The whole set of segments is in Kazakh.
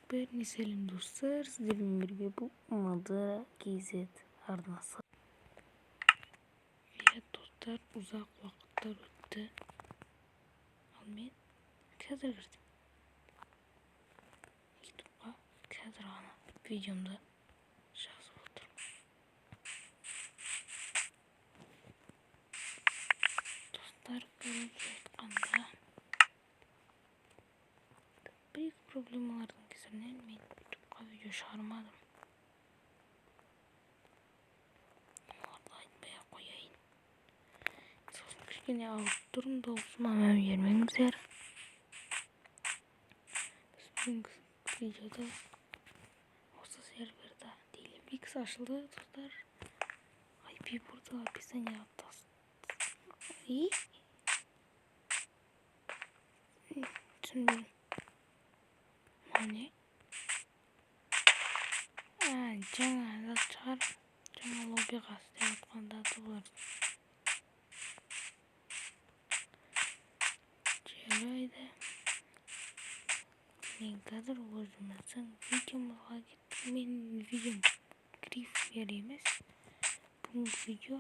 Бәріне сәлем достар, сіздермен бірге бұл Мадыра KZ арнасы. Достар, ұзақ уақыттар өтті. Ал мен қазір кірдім ютубқа, қазір ғана видеомды жазып отырмын. Достар, көріп айтқанда бір проблемалардың кесірінен мен ютубқа видео шығармадым. Оларды айтпай-ақ қояйын. Сосын кішкене ауырып тұрмын, даусыма мән бермеңіздер. Біз бүгінгі видеода осы серверда DailyMix ашылды, достар. IP портал описанияға түсінбедім. Не? Жаңа зат шығар. Жаңа лоббиға істеп отқанда болар. Жарайды. Мен қазір өзіміздің видеомызға кеттім. Мен видеом грифер емес. Бүгінгі видео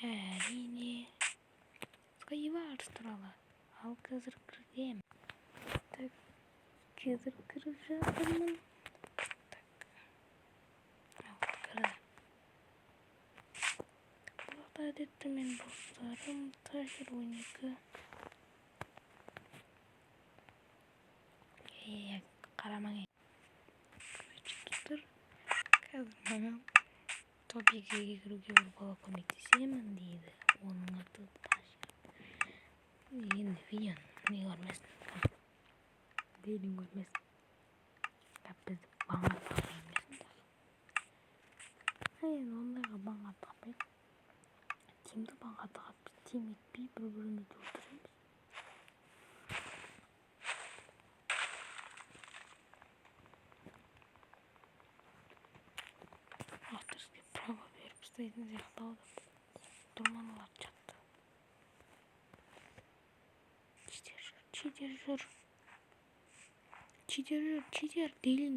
әрине Skywars туралы. Ал қазір кіргем. Так, қазір кіріп жатырмын. Бұлақта әдетті мен достарым Ташер 12. Қарамаңай. Достар, қазір маған топикіге кіруге бір бала көмектесемін дейді. Оның аты Ташер. Енді видеоны не көрмесін. Дейлін көрмесін. Бізді баңға тақырмесін. Енді ондайға баңға тақпайды. Кемді баңға тақап біз тем етпей бір-бірімізді өлтіреміз. Авторский право беріп ұстайтын зияқтауды тұрманалар жатты. Читер. Дейлін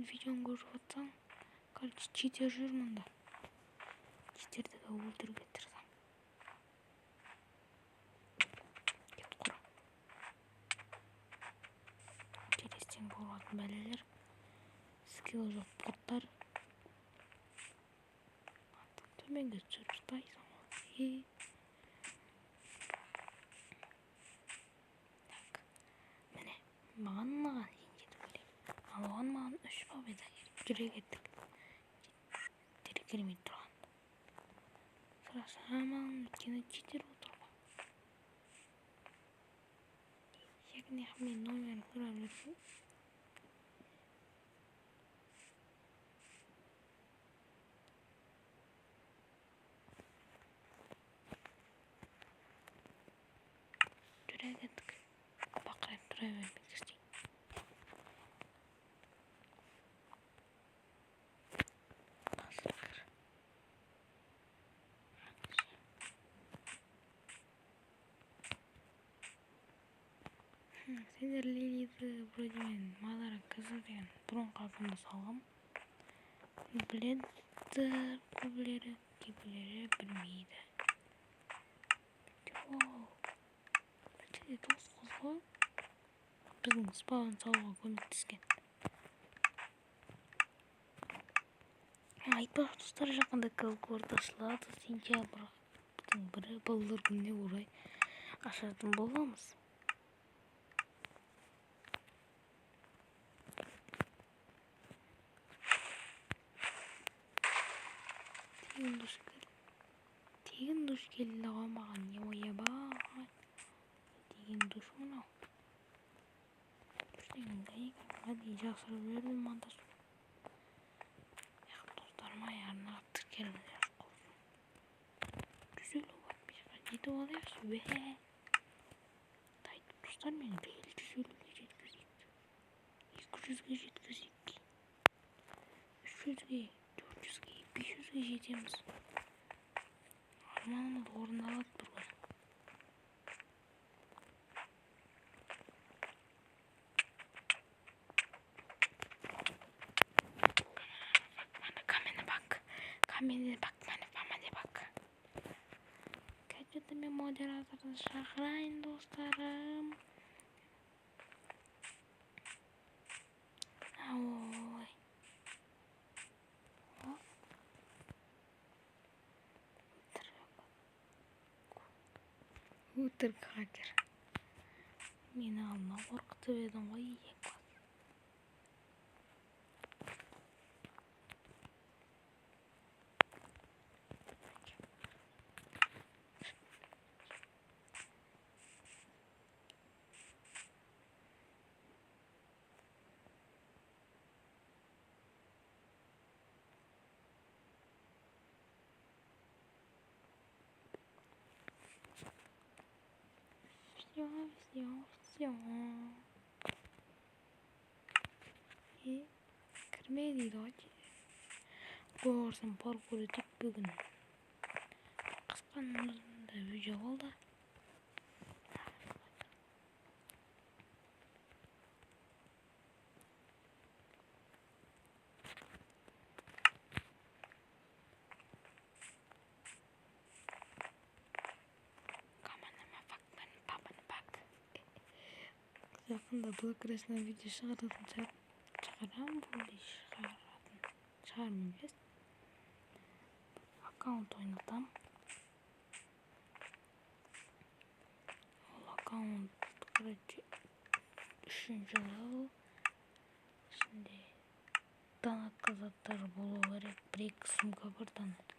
видеоны көріп отсаң. Короче, читер жүр мұнда. Читерді өлтіруге тырысам. Кет құра. Терестен болатын бәлелер. Скилл жоқ боттар. Төменге түсіп ұстайсың. Міне, маған сен жетіп келейін. Ал оған маған 3 победа керек. Жүре кеттік. Тері керемей тұрған. Сырасы амалын өткені читер отыр ғой. Яғни мен номерін сұрап жүрсің. Жүре кеттік. Бақырайып тұра бермек істейін. Сендер Лилиді вроде мен Мадыра KZ деген бұрын қалпында салғам. Біледі, көбілері, кейбілері білмейді. Білді дос қыз ғой. Біздің спаун салуға көмектескен. Айтпақ достар, жақында Калкорд ашылады. Сентябрьдің 1-і балалар күніне орай ашатын боламыз. Тегін душ келді ғой маған, не ойабай. Тегін душ мынау. Ғади жақсырып жүрдім мандасу. Достарыма арнап тіркеліңдер қойсын. 150 подписчикқа жетіп алайықшы бе. Тайтып достар, мен рейл 150-ге жеткізейік. 200-ге жеткізейік. 300-ге, 400-ге, 500-ге жетеміз. Арманымыз орындалады бір күн. Şimdi ben moderatörü çağırayım dostlarım. Oy. Hıtır kaçır. Meni alma korkutup edin koy yiyek bas. Всё. И кірмейді очи. Көрсем паркур етіп бүгін. Қысқанымда видео болды. Yakında Black Res'den video çıkartacağım. Çıkaran bu iş çıkarmayacağız. Account oynadım. O account kırıcı 3. level. Şimdi danak kazatları bulu verip bir kısımga bir danak.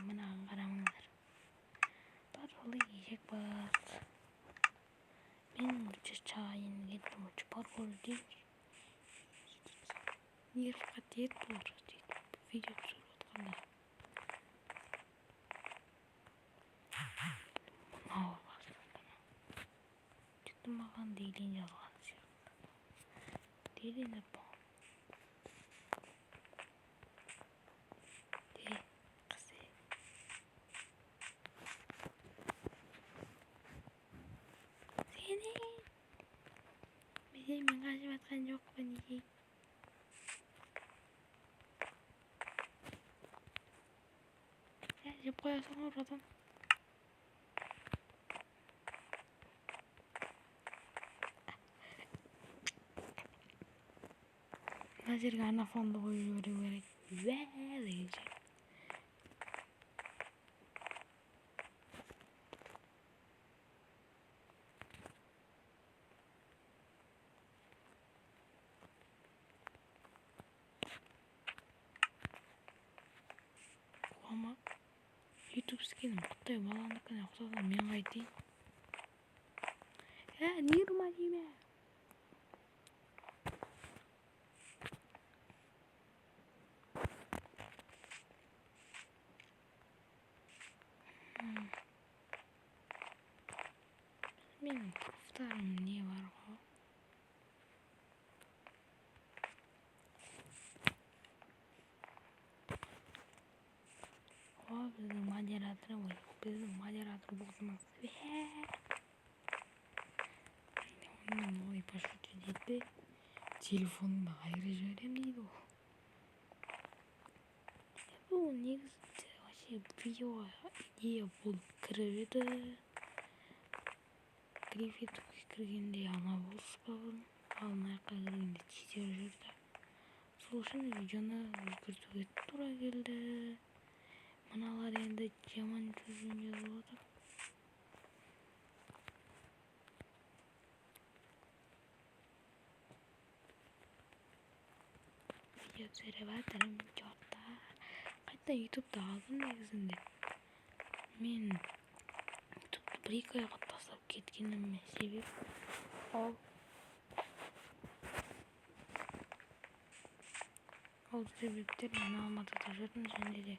Mına qaramаңдар. Паролы yiyecek var. Benim uçuş çayın gittim uçuş parolü değil. Yer fakat yer bulur. Video түсіріп отқанда. Мынау бастады. Сөйтіп маған дейлен жазған сияқты. Дейлен деп болған. Мен қажып атқан жоқпын неге? Жеп қоя салыңдар одан. Мына жерге анафонды қойып жіберу керек. Деген жер. Ama YouTube скинем, құттай баландыкына ұқсады, мен қайтейін. Нирма дейме. Менің пруфтарым не бар ғой? Біздің модератор ғой. Біздің модератор болдымыз. Оның ой пошути дейді. Телефонымды қайырып жіберем дейді ол. Бұл негізі вообще видеоға идея болып кіріп еді. Гриффитке кіргенде ана болыспағын. Аяққа кіргенде титер жүрді. Сол үшін видеоны өзгертуге тура келді. Мыналар енді жаман сөзін жазып отыр. Видео түсіріп жатырмын, жоқтар. Қайта ютубты алдым негізінде. Мен ютубты бір-екі айға тастап кеткеніме себеп ол себептер мен Алматыда жүрдім, және де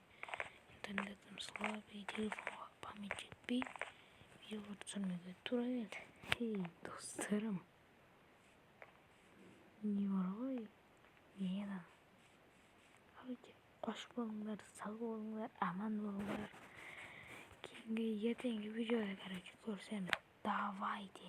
интернетім слаб, телефонға память жетпей, видеолар түсірмеуге тура келді. Достарым, не бар ғой? Менен қош болыңдар, сау болыңдар, аман болыңдар. Кейінгі ертеңгі видеода көрсеміз. Давайте.